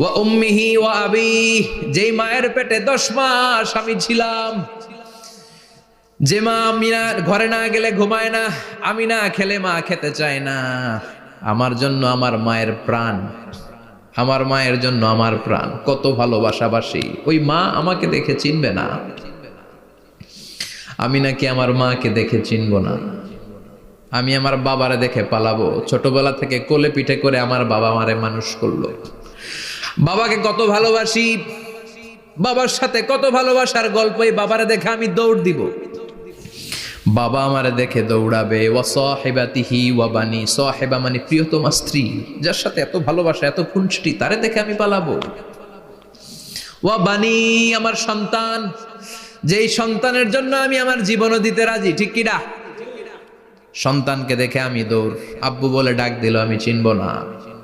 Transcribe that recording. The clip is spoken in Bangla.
ওয়া উম্মিহি ওয়া আবিহি, যেই মায়ের পেটে 10 মাস আমি ছিলাম, যে মা আমি ঘরে না গেলে ঘুমায় না, আমি না খেলে মা খেতে চায় না, আমার জন্য আমার মায়ের প্রাণ, আমার মায়ের জন্য আমার প্রাণ, কত ভালোবাসাবাসী। ওই মা আমাকে দেখে চিনবে না, আমি নাকি আমার মাকে দেখে চিনব না। আমি আমার বাবারে দেখে পালাবো। ছোটবেলা থেকে কোলে পিঠে করে আমার বাবা আমারে মানুষ করলো। বাবাকে কত ভালোবাসি, বাবার সাথে কত ভালোবাসার গল্প, এই বাবারে দেখে আমি দৌড় দিব। বাবা আমারে দেখে দৌড়াবে। ওয়া সাহিবাতিহি ওয়া বানি, সাহিবা মানে প্রিয়তমা স্ত্রী, যার সাথে এত ভালোবাসা এত খুনসুটি, তারে দেখে আমি পালাবো। ওয়া বানি, আমার সন্তান, যেই সন্তানের জন্য আমি আমার জীবনও দিতে রাজি, ঠিক কিনা? সন্তানকে দেখে আমি দৌড়। আব্বু বলে ডাক দিল, আমি চিনব না।